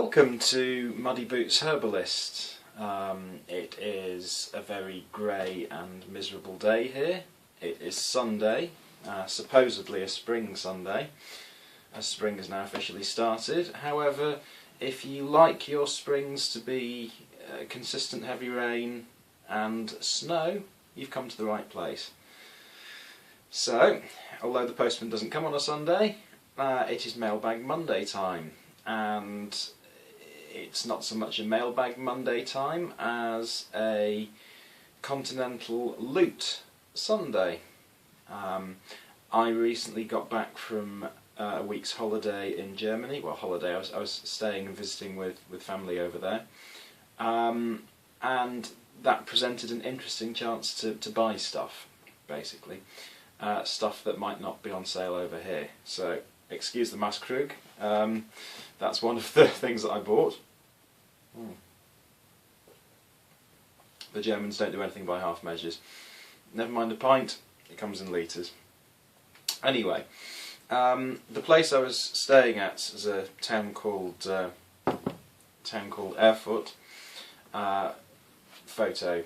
Welcome to Muddy Boots Herbalist. It is a very grey and miserable day here. It is Sunday, supposedly a spring Sunday, as spring has now officially started. However, if you like your springs to be consistent heavy rain and snow, you've come to the right place. So, although the postman doesn't come on a Sunday, it is Mailbag Monday time. And it's not so much a Mailbag Monday time as a continental loot Sunday. I recently got back from a week's holiday in Germany. Well, holiday, I was staying and visiting with family over there. And that presented an interesting chance to buy stuff, basically. Stuff that might not be on sale over here. So, excuse the Maßkrug. That's one of the things that I bought. The Germans don't do anything by half measures. Never mind a pint, it comes in litres. Anyway, the place I was staying at is a town called Erfurt. Photo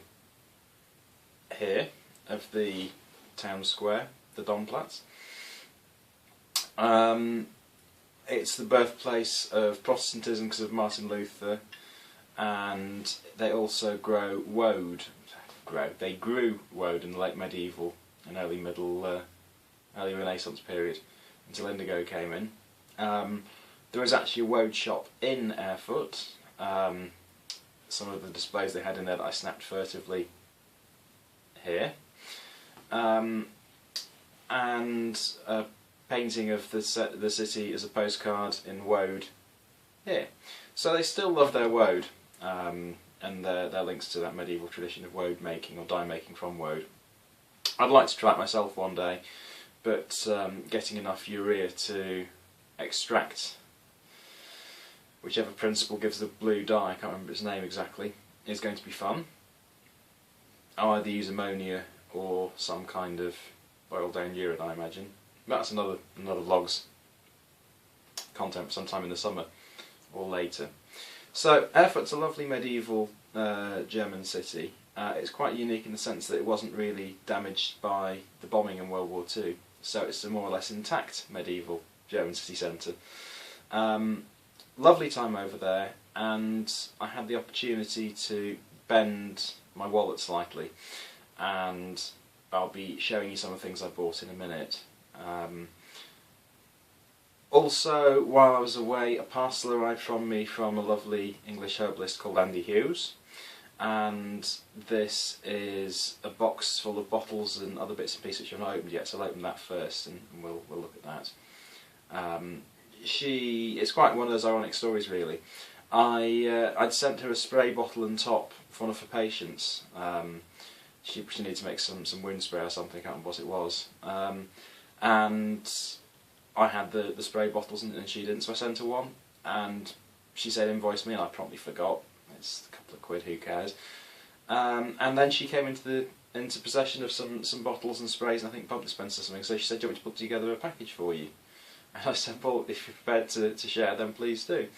here of the town square, the Domplatz. It's the birthplace of Protestantism because of Martin Luther, and they also grow woad. They grew woad in the late medieval and early Renaissance period until indigo came in. There was actually a woad shop in Erfurt. Some of the displays they had in there that I snapped furtively here, and a painting of the city as a postcard in woad here. So they still love their woad, and their links to that medieval tradition of woad making or dye making from woad. I'd like to try it myself one day, but getting enough urea to extract whichever principle gives the blue dye, I can't remember its name exactly, is going to be fun. I'll either use ammonia or some kind of boiled down urine, I imagine. That's another vlog's content for sometime in the summer or later. So Erfurt's a lovely medieval German city. It's quite unique in the sense that it wasn't really damaged by the bombing in World War II, so it's a more or less intact medieval German city centre. Lovely time over there, and I had the opportunity to bend my wallet slightly, and I'll be showing you some of the things I bought in a minute. Also, while I was away, a parcel arrived from me from a lovely English herbalist called Andy Hughes, and this is a box full of bottles and other bits and pieces which I've not opened yet, so I'll open that first and we'll look at that. It's quite one of those ironic stories, really. I'd sent her a spray bottle and top for one of her patients. She needed to make some wound spray or something, I can't remember what it was. And I had the spray bottles and she didn't, so I sent her one, and she said invoice me, and I promptly forgot. It's a couple of quid, who cares? And then she came into possession of some bottles and sprays, and I think pump dispenser or something, so she said, do you want me to put together a package for you? And I said, well, if you're prepared to share, then please do.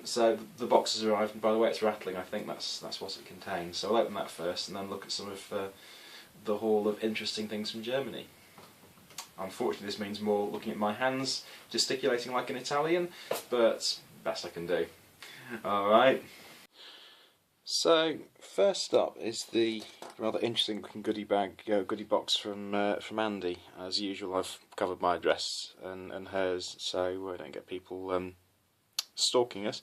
So the box has arrived, and by the way it's rattling, I think that's what it contains. So I'll open that first and then look at some of the haul of interesting things from Germany. Unfortunately, this means more looking at my hands, gesticulating like an Italian, but best I can do. Alright. So, first up is the rather interesting looking goodie box from Andy. As usual, I've covered my address and hers, so I don't get people stalking us.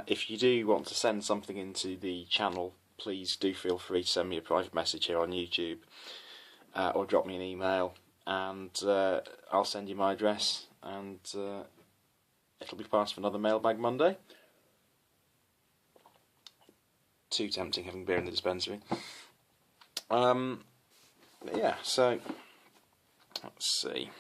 If you do want to send something into the channel, please do feel free to send me a private message here on YouTube, or drop me an email, and I'll send you my address, and it'll be part of another Mailbag Monday. Too tempting having beer in the dispensary. Yeah, so let's see.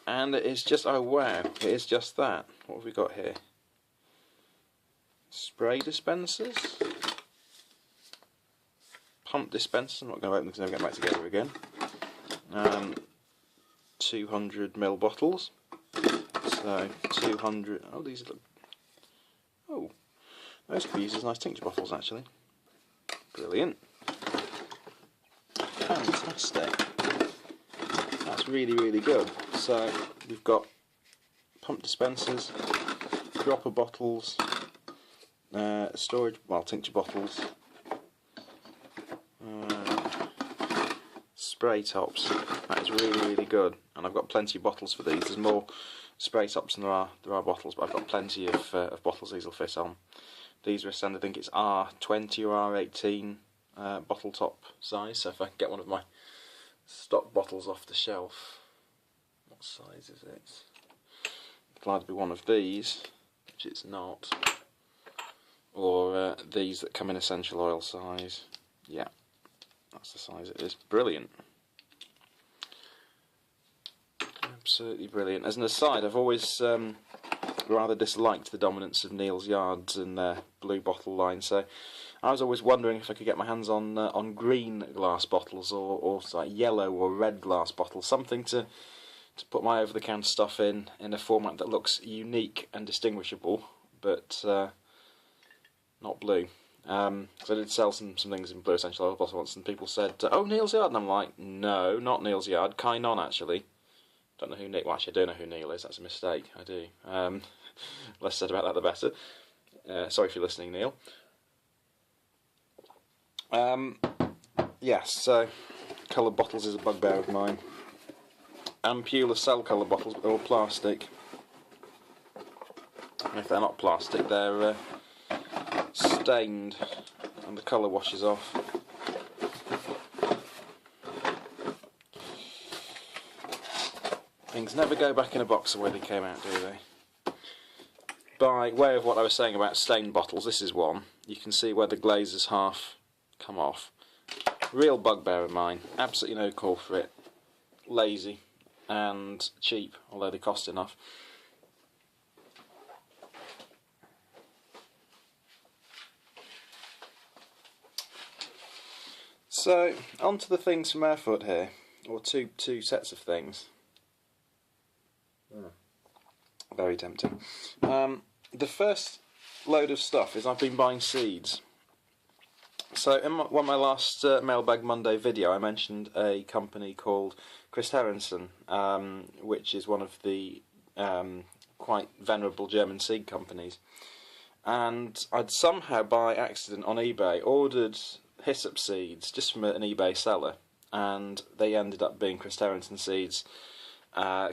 And it is just, oh wow, it is just that. What have we got here? Spray dispensers? pump dispensers. I'm not going to open them because they'll get back together again. 200ml bottles. So 200. Oh, these look. Oh, those could be used as nice tincture bottles actually. Brilliant. Fantastic. That's really, really good. So we've got pump dispensers, dropper bottles, storage, well, tincture bottles, spray tops. That is really, really good. And I've got plenty of bottles for these. There's more spray tops than there are bottles, but I've got plenty of bottles these will fit on. These are a standard, I think it's R20 or R18 bottle top size. So if I can get one of my stock bottles off the shelf, what size is it? It'll either be one of these, which it's not, or these that come in essential oil size. Yeah, that's the size it is. Brilliant. Absolutely brilliant. As an aside, I've always rather disliked the dominance of Neal's Yards and their blue bottle line, so I was always wondering if I could get my hands on green glass bottles or like yellow or red glass bottles, something to put my over-the-counter stuff in a format that looks unique and distinguishable, but not blue. So I did sell some things in blue essential oil bottle once, and people said, "Oh, Neal's Yard," and I'm like, "No, not Neal's Yard. Kainon actually." Don't know who Neal. Well, actually, I do know who Neal is. That's a mistake. I do. Less said about that, the better. Sorry if you're listening, Neal. Yes. So, coloured bottles is a bugbear of mine. Ampula sell coloured bottles, but they're all plastic. And if they're not plastic, they're stained, and the colour washes off. Things never go back in a box the way they came out, do they? By way of what I was saying about stained bottles, this is one. You can see where the glaze has half come off. Real bugbear of mine. Absolutely no call for it. Lazy and cheap, although they cost enough. So, on to the things from Airfoot here, or two sets of things. Very tempting. The first load of stuff is I've been buying seeds. So in one of my last Mailbag Monday video I mentioned a company called Chris Herrensen, which is one of the quite venerable German seed companies. And I'd somehow by accident on eBay ordered hyssop seeds just from an eBay seller, and they ended up being Chris Herrensen seeds,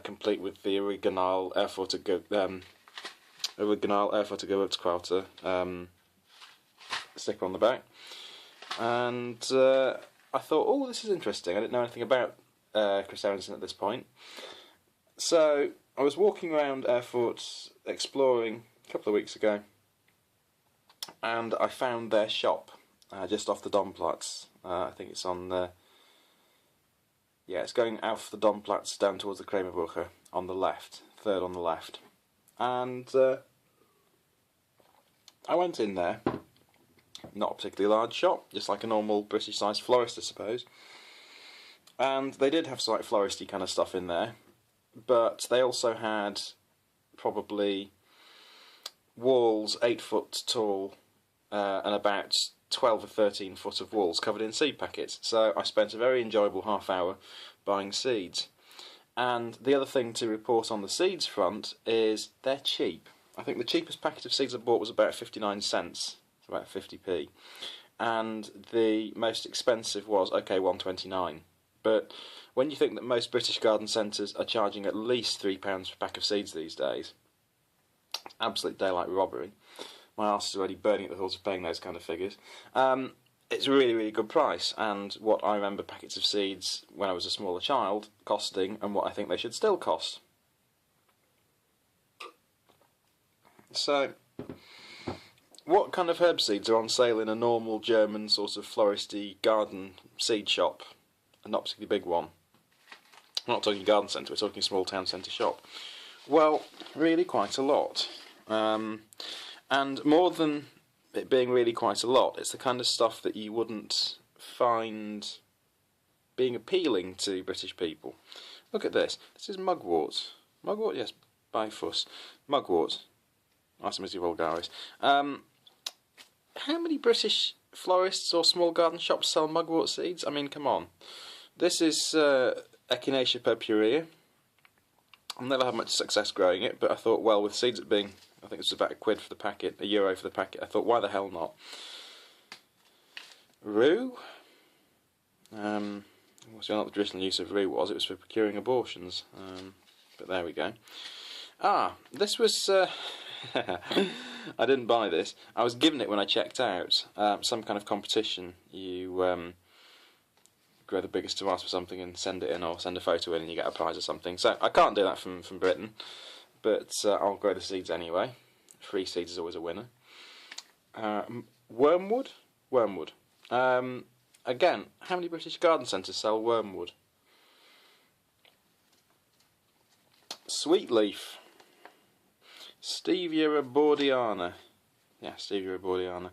complete with the Original Erfurter Gewürzquarte sticker on the back. And I thought, oh, this is interesting. I didn't know anything about Chris Herrensen at this point. So I was walking around Erfurt exploring a couple of weeks ago, and I found their shop just off the Domplatz. I think it's on the... Yeah, it's going out the Domplatz down towards the Kramerbrücke on the left, third on the left. And I went in there, not a particularly large shop, just like a normal British-sized florist, I suppose. And they did have slight floristy kind of stuff in there, but they also had probably walls 8 foot tall and about 12 or 13 foot of walls covered in seed packets. So I spent a very enjoyable half hour buying seeds. And the other thing to report on the seeds front is they're cheap. I think the cheapest packet of seeds I bought was about 59 cents, about 50p. And the most expensive was, okay, 1.29. But when you think that most British garden centres are charging at least £3 per pack of seeds these days, absolute daylight robbery. My arse is already burning at the thought of paying those kind of figures. It's a really, really good price, and what I remember packets of seeds when I was a smaller child costing, and what I think they should still cost. So, what kind of herb seeds are on sale in a normal German sort of floristy garden seed shop? A not particularly big one. We're not talking garden centre, we're talking small town centre shop. Well, really quite a lot. And more than it being really quite a lot, it's the kind of stuff that you wouldn't find being appealing to British people. Look at this. This is mugwort. Mugwort, yes, bifus. Mugwort. Artemisia vulgaris. How many British florists or small garden shops sell mugwort seeds? I mean, come on. This is Echinacea purpurea. I've never had much success growing it, but I thought, well, with seeds at being, I think it was about £1 for the packet, €1 for the packet, I thought, why the hell not? Rue. Obviously not the traditional use of rue was, it was for procuring abortions. But there we go. This was... I didn't buy this. I was given it when I checked out. Some kind of competition. You grow the biggest tomato or something and send it in, or send a photo in and you get a prize or something. So I can't do that from Britain, but I'll grow the seeds anyway. Free seeds is always a winner. Wormwood? Wormwood. Again, how many British garden centres sell wormwood? Sweet leaf. Stevia abordiana. Yeah, Stevia abordiana.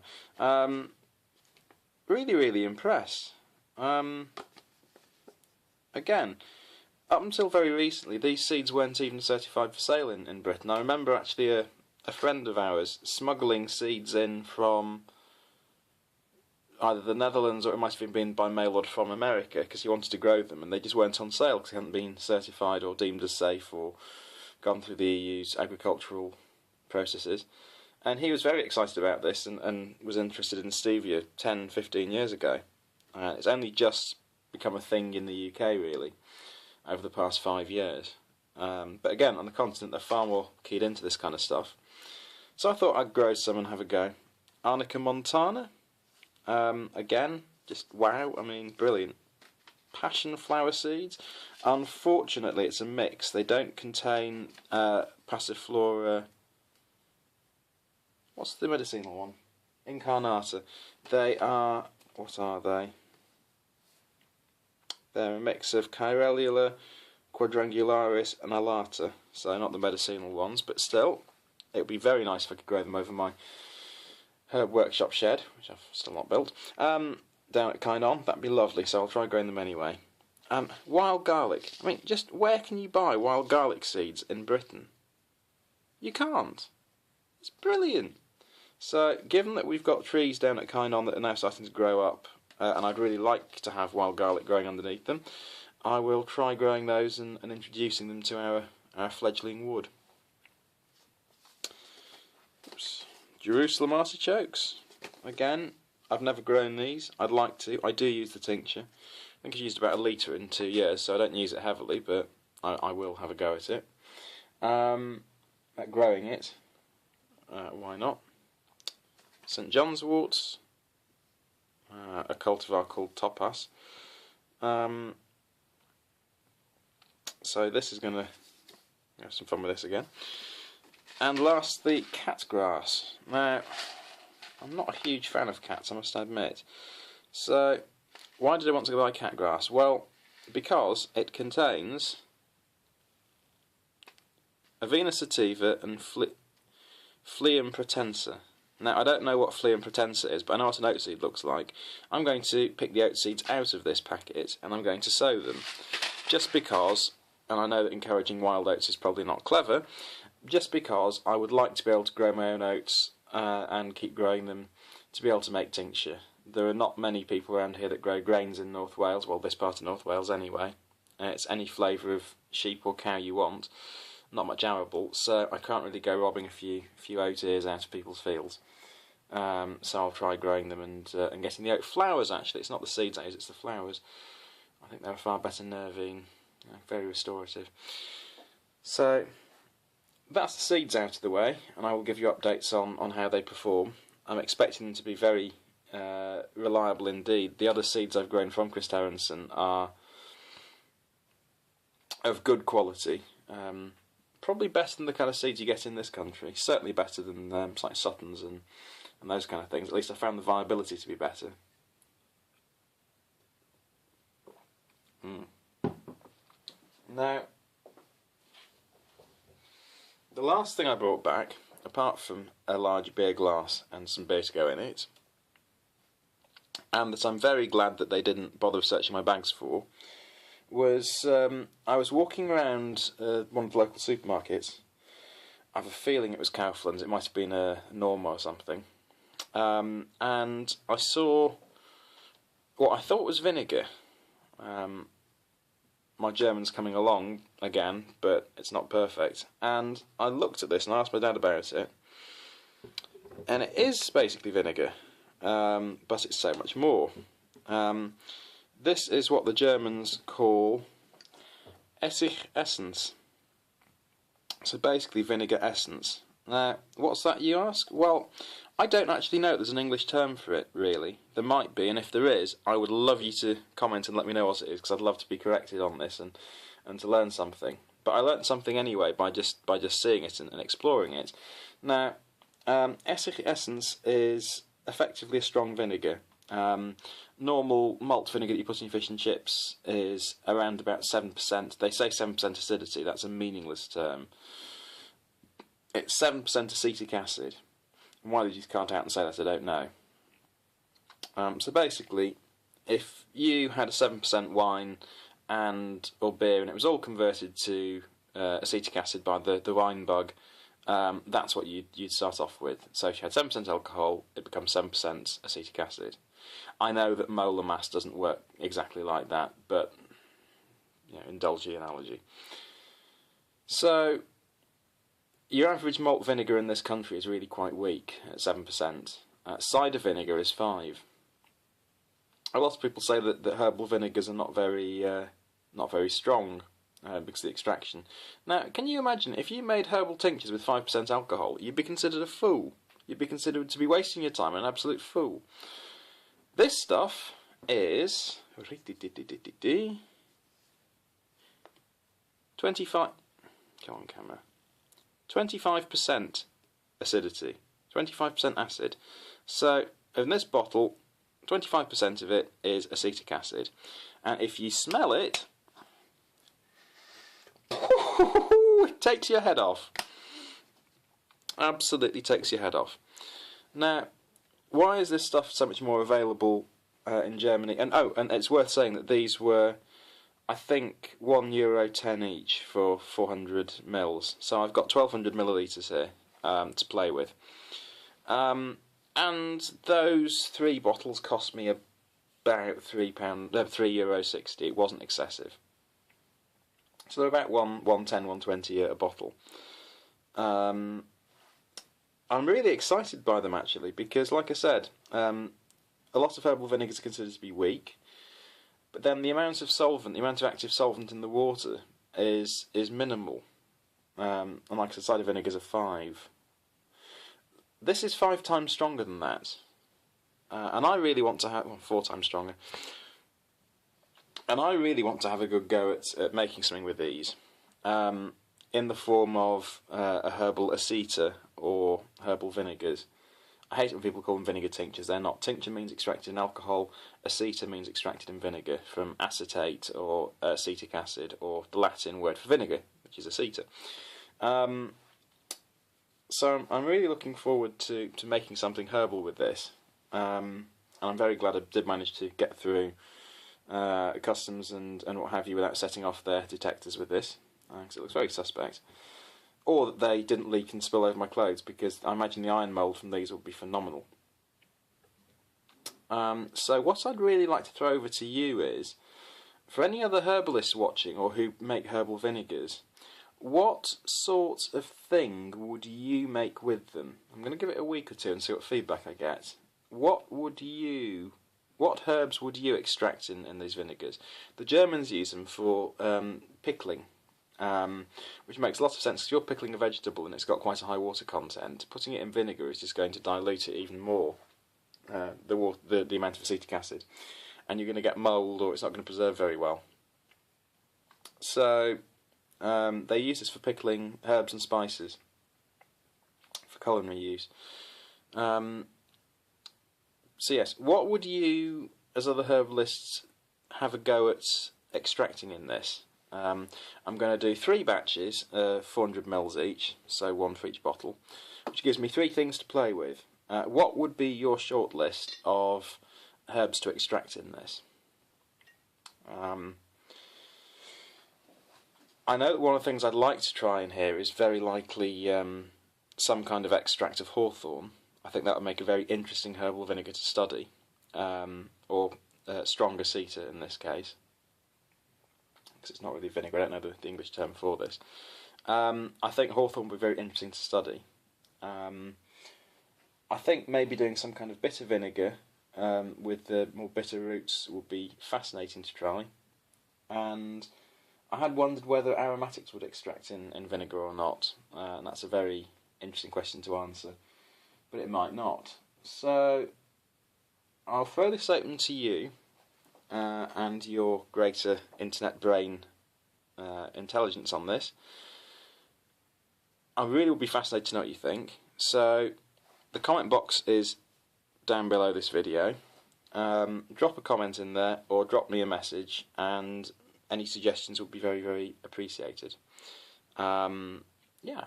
Really, really impressed. Again, up until very recently, these seeds weren't even certified for sale in Britain. I remember actually a friend of ours smuggling seeds in from either the Netherlands, or it might have been by mail order from America, because he wanted to grow them, and they just weren't on sale because they hadn't been certified or deemed as safe or gone through the EU's agricultural processes. And he was very excited about this and was interested in stevia 10, 15 years ago. It's only just become a thing in the UK, really, over the past 5 years. But again, on the continent, they're far more keyed into this kind of stuff. So I thought I'd grow some and have a go. Arnica montana. Again, just wow, I mean, brilliant. Passion flower seeds. Unfortunately, it's a mix. They don't contain Passiflora. What's the medicinal one? Incarnata. They are, what are they? They're a mix of Chirellula, Quadrangularis and Alata. So not the medicinal ones, but still, it would be very nice if I could grow them over my herb workshop shed, which I've still not built, down at Kynon. That'd be lovely, so I'll try growing them anyway. Wild garlic. I mean, just where can you buy wild garlic seeds in Britain? You can't. It's brilliant. So, given that we've got trees down at Kynon that are now starting to grow up, and I'd really like to have wild garlic growing underneath them, I will try growing those and introducing them to our fledgling wood. Oops. Jerusalem artichokes. Again, I've never grown these. I'd like to. I do use the tincture. I think I've used about 1 litre in 2 years, so I don't use it heavily, but I will have a go at it. At growing it, why not? St John's worts, a cultivar called Topaz. So this is going to have some fun with this again. And last, the cat grass. Now, I'm not a huge fan of cats, I must admit. So, why did I want to buy cat grass? Well, because it contains Avena sativa and Phleum pratensa. Now, I don't know what Phleum pratensa is, but I know what an oat seed looks like. I'm going to pick the oat seeds out of this packet, and I'm going to sow them. Just because, and I know that encouraging wild oats is probably not clever, just because I would like to be able to grow my own oats and keep growing them to be able to make tincture. There are not many people around here that grow grains in North Wales, well, this part of North Wales anyway. It's any flavour of sheep or cow you want, not much arable, so I can't really go robbing a few oat ears out of people's fields. So I'll try growing them and getting the oat flowers. Actually, it's not the seeds, it's the flowers. I think they're far better nervine, very restorative. So that's the seeds out of the way, and I will give you updates on how they perform. I'm expecting them to be very reliable indeed. The other seeds I've grown from Chris Aronson are of good quality. Probably better than the kind of seeds you get in this country. Certainly better than like Sutton's and those kind of things. At least I found the viability to be better. Now, the last thing I brought back, apart from a large beer glass and some beer to go in it, and that I'm very glad that they didn't bother searching my bags for, was I was walking around one of the local supermarkets. I have a feeling it was Kaufland's, it might have been a Norma or something, and I saw what I thought was vinegar. My German's coming along again, but it's not perfect. And I looked at this and I asked my dad about it. And it is basically vinegar, but it's so much more. This is what the Germans call Essig-Essence. So basically vinegar essence. Now, what's that, you ask? Well, I don't actually know if there's an English term for it, really. There might be, and if there is, I would love you to comment and let me know what it is, because I'd love to be corrected on this and to learn something. But I learnt something anyway by just seeing it and exploring it. Now, Essig-Essence is effectively a strong vinegar. Normal malt vinegar that you put in your fish and chips is around about 7%. They say 7% acidity, that's a meaningless term. It's 7% acetic acid. And why they just can't out and say that, I don't know. So basically, if you had a 7% wine or beer and it was all converted to acetic acid by the wine bug, that's what you'd start off with. So if you had 7% alcohol, it becomes 7% acetic acid. I know that molar mass doesn't work exactly like that, but indulge the analogy. So your average malt vinegar in this country is really quite weak at 7%. Cider vinegar is 5%. A lot of people say that herbal vinegars are not very strong because of the extraction. Now, can you imagine if you made herbal tinctures with 5% alcohol? You'd be considered a fool. You'd be considered to be wasting your time, an absolute fool. This stuff is 25. Come on, camera. 25% acidity, 25% acid. So in this bottle, 25% of it is acetic acid, and if you smell it, it takes your head off. Absolutely takes your head off. Now, why is this stuff so much more available in Germany? And it's worth saying that these were, I think, €1.10 each for 400 mils. So I've got 1,200 millilitres here to play with. And those 3 bottles cost me about €3.60. It wasn't excessive. So they're about £1.10, £1.20 a bottle. I'm really excited by them actually, because like I said, a lot of herbal vinegars are considered to be weak, but then the amount of solvent, the amount of active solvent in the water is minimal. And like I said, cider vinegars are 5. This is 5 times stronger than that, and I really want to have 4 times stronger. And I really want to have a good go at making something with these, in the form of a herbal aceta or herbal vinegars. I hate when people call them vinegar tinctures. They're not. Tincture means extracted in alcohol. Aceta means extracted in vinegar from acetate or acetic acid, or the Latin word for vinegar, which is aceta. So I'm really looking forward to making something herbal with this. And I'm very glad I did manage to get through customs and what have you without setting off their detectors with this, because it looks very suspect. Or that they didn't leak and spill over my clothes, because I imagine the iron mould from these would be phenomenal. So what I'd really like to throw over to you is, for any other herbalists watching or who make herbal vinegars, what sort of thing would you make with them? I'm going to give it a week or two and see what feedback I get. What herbs would you extract in these vinegars? The Germans use them for pickling, which makes a lot of sense because you're pickling a vegetable and it's got quite a high water content. Putting it in vinegar is just going to dilute it even more, the amount of acetic acid, and you're going to get mould, or it's not going to preserve very well. So they use this for pickling herbs and spices, for culinary use. So yes, what would you, as other herbalists, have a go at extracting in this? I'm going to do 3 batches, 400 mils each, so 1 for each bottle, which gives me 3 things to play with. What would be your short list of herbs to extract in this. I know that one of the things I'd like to try in here is very likely some kind of extract of hawthorn. I think that would make a very interesting herbal vinegar to study, or stronger ceta in this case, because it's not really vinegar. I don't know the English term for this. I think hawthorn would be very interesting to study. I think maybe doing some kind of bitter vinegar with the more bitter roots would be fascinating to try. And I had wondered whether aromatics would extract in vinegar or not, and that's a very interesting question to answer, but it might not. So I'll throw this open to you and your greater internet brain intelligence on this. I really would be fascinated to know what you think. So the comment box is down below this video. Drop a comment in there or drop me a message, and any suggestions would be very, very appreciated. Yeah,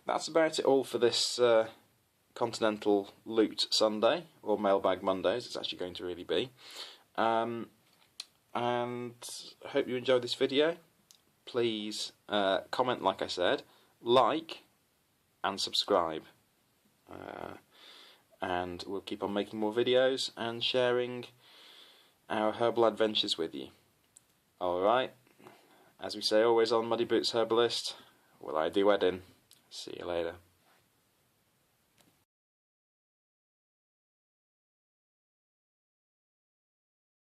that's about it all for this Continental Loot Sunday, or Mailbag Mondays it's actually going to really be. And I hope you enjoyed this video. Please comment, like I said, like and subscribe. And we'll keep on making more videos and sharing our herbal adventures with you. Alright, as we say always on Muddy Boots Herbalist, will I do wedding? See you later.